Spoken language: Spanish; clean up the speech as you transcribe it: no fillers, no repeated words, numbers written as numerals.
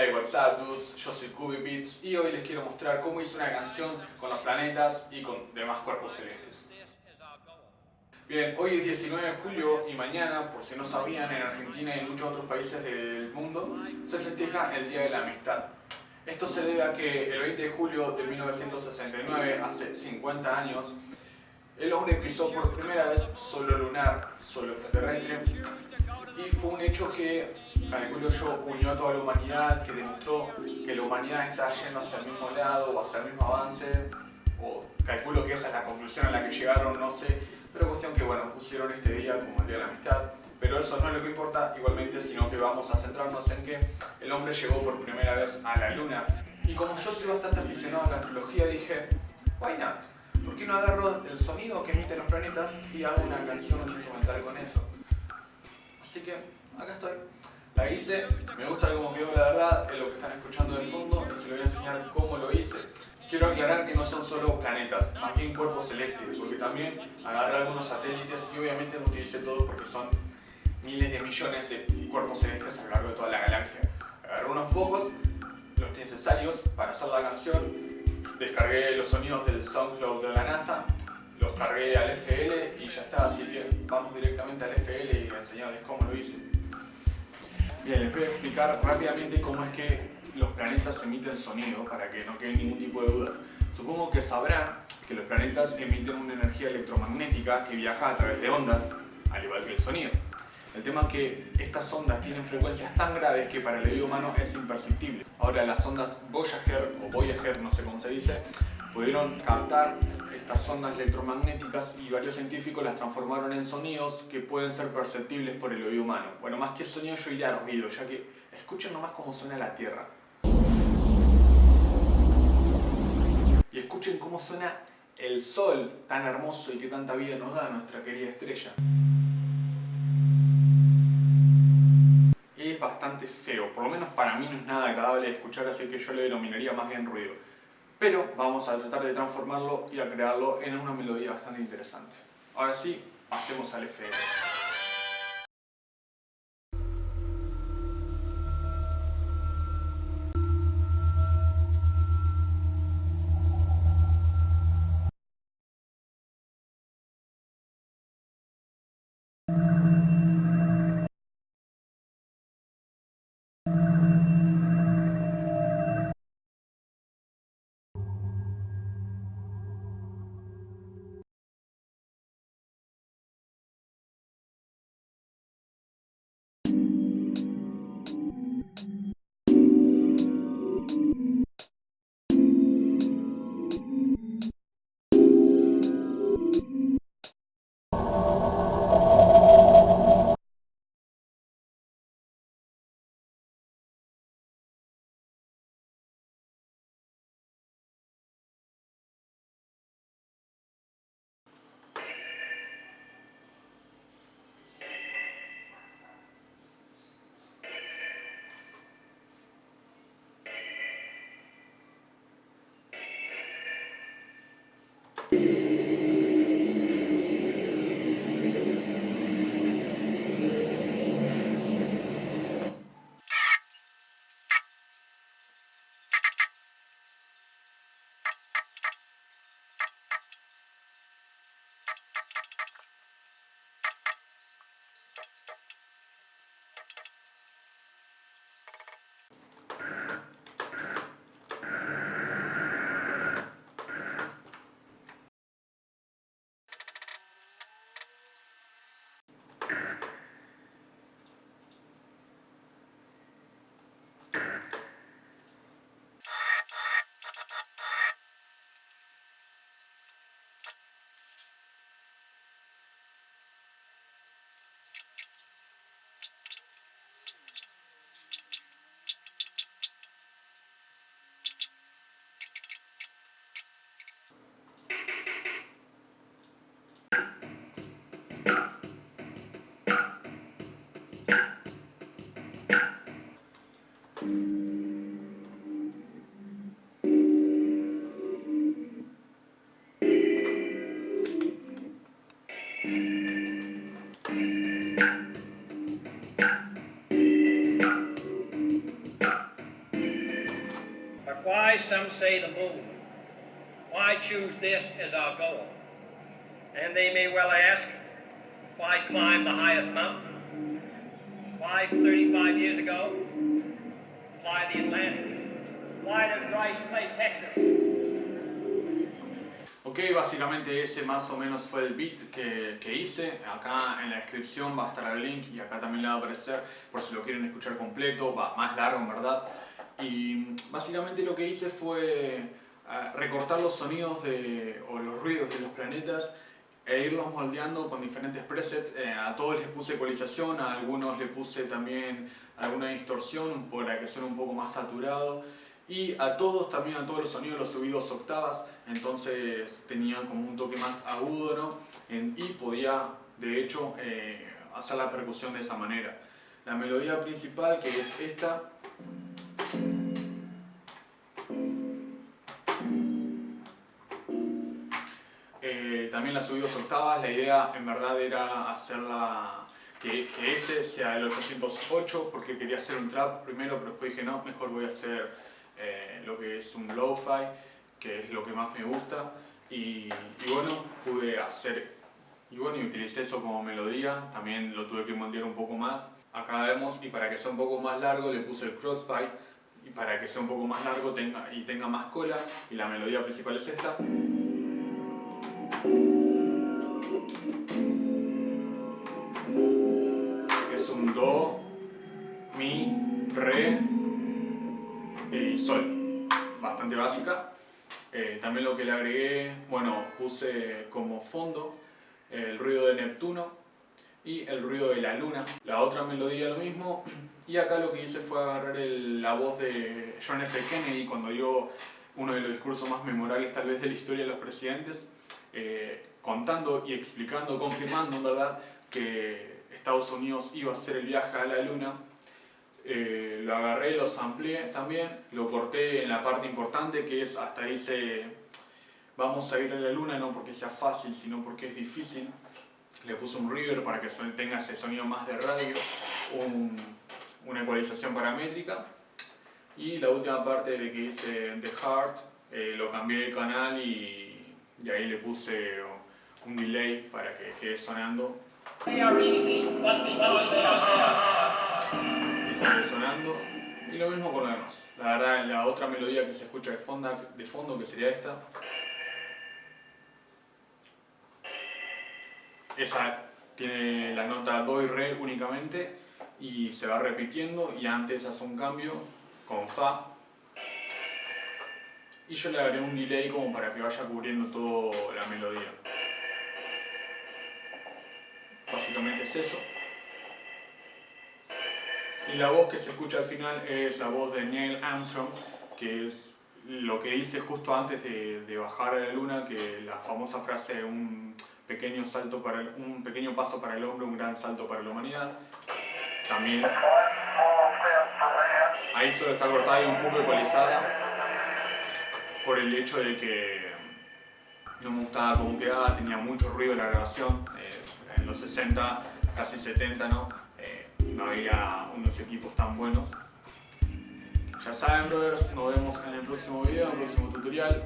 Hey, what's up dudes, yo soy Cubipits y hoy les quiero mostrar cómo hice una canción con los planetas y con demás cuerpos celestes. Bien, hoy es 19 de julio y mañana, por si no sabían, en Argentina y en muchos otros países del mundo se festeja el Día de la Amistad. Esto se debe a que el 20 de julio de 1969, hace 50 años, el hombre pisó por primera vez suelo lunar, suelo extraterrestre, y fue un hecho que, calculo yo, unió a toda la humanidad, que demostró que la humanidad está yendo hacia el mismo lado o hacia el mismo avance, o calculo que esa es la conclusión a la que llegaron, no sé, pero cuestión que, bueno, pusieron este día como el Día de la Amistad, pero eso no es lo que importa igualmente, sino que vamos a centrarnos en que el hombre llegó por primera vez a la luna, y como yo soy bastante aficionado a la astrología, dije, why not? ¿Por qué no agarro el sonido que emiten los planetas y hago una canción instrumental con eso? Así que acá estoy. La hice, me gusta cómo quedó la verdad, es lo que están escuchando de fondo y se lo voy a enseñar cómo lo hice. Quiero aclarar que no son solo planetas, más bien cuerpos celestes, porque también agarré algunos satélites y obviamente no utilicé todos porque son miles de millones de cuerpos celestes a lo largo de toda la galaxia. Agarré unos pocos, los necesarios para hacer la canción, descargué los sonidos del SoundCloud de la NASA, los cargué al FL y ya está, así que vamos directamente al FL y a enseñarles cómo lo hice. Bien, les voy a explicar rápidamente cómo es que los planetas emiten sonido para que no quede ningún tipo de dudas. Supongo que sabrán que los planetas emiten una energía electromagnética que viaja a través de ondas, al igual que el sonido. El tema es que estas ondas tienen frecuencias tan graves que para el oído humano es imperceptible. Ahora las ondas Voyager, no sé cómo se dice, pudieron captar estas ondas electromagnéticas y varios científicos las transformaron en sonidos que pueden ser perceptibles por el oído humano. Bueno, más que sonido yo iría a ruido, ya que escuchen nomás cómo suena la Tierra. Y escuchen cómo suena el Sol tan hermoso y que tanta vida nos da a nuestra querida estrella. Es bastante feo, por lo menos para mí no es nada agradable de escuchar, así que yo le denominaría más bien ruido. Pero vamos a tratar de transformarlo y a crearlo en una melodía bastante interesante. Ahora sí, pasemos al FL. Why, some say the moon. Why choose this as our goal? And they may well ask, why climb the highest mountain? Why 35 years ago fly the Atlantic? Why does Rice play Texas? Ok, básicamente ese más o menos fue el beat que hice. Acá en la descripción va a estar el link y acá también le va a aparecer por si lo quieren escuchar completo, va más largo en verdad. Y básicamente lo que hice fue recortar los sonidos o los ruidos de los planetas e irlos moldeando con diferentes presets. A todos les puse ecualización, a algunos le puse también alguna distorsión para que suene un poco más saturado. Y a todos también, a todos los sonidos los subí 2 octavas, entonces tenían como un toque más agudo, ¿no? Y podía, de hecho, hacer la percusión de esa manera. La melodía principal, que es esta, también la subí 2 octavas. La idea en verdad era hacerla que ese sea el 808 porque quería hacer un trap primero, pero después dije no, mejor voy a hacer lo que es un lo-fi, que es lo que más me gusta. Y bueno, pude hacer, y utilicé eso como melodía. También lo tuve que moldear un poco más. Acá vemos, y para que sea un poco más largo le puse el crossfade, y para que sea un poco más largo tenga más cola, y la melodía principal es esta. Es un do, mi, re y sol, bastante básica. También lo que le agregué, bueno, puse como fondo el ruido de Neptuno y el ruido de la luna. La otra melodía lo mismo, y acá lo que hice fue agarrar la voz de John F. Kennedy cuando dio uno de los discursos más memorables tal vez de la historia de los presidentes, contando y explicando, confirmando en verdad que Estados Unidos iba a hacer el viaje a la luna. Lo agarré, lo sampleé también, lo corté en la parte importante que es hasta dice vamos a ir a la luna, no porque sea fácil sino porque es difícil. Le puse un reverb para que tenga ese sonido más de radio, una ecualización paramétrica, y la última parte de que dice The Heart, lo cambié de canal y ahí le puse un delay para que quede sonando. Y sigue sonando, y lo mismo con lo demás. La verdad, la otra melodía que se escucha de fondo que sería esta, esa tiene la nota do y re únicamente y se va repitiendo, y antes hace un cambio con fa, y yo le agregué un delay como para que vaya cubriendo toda la melodía. Básicamente es eso. Y la voz que se escucha al final es la voz de Neil Armstrong, que es lo que dice justo antes de bajar a la luna, que la famosa frase un pequeño paso para el hombre, un gran salto para la humanidad. También ahí solo está cortada y un poco ecualizada por el hecho de que no me gustaba cómo quedaba, tenía mucho ruido la grabación. En los 60, casi 70, ¿no? No había unos equipos tan buenos. Ya saben, brothers, nos vemos en el próximo video, en el próximo tutorial.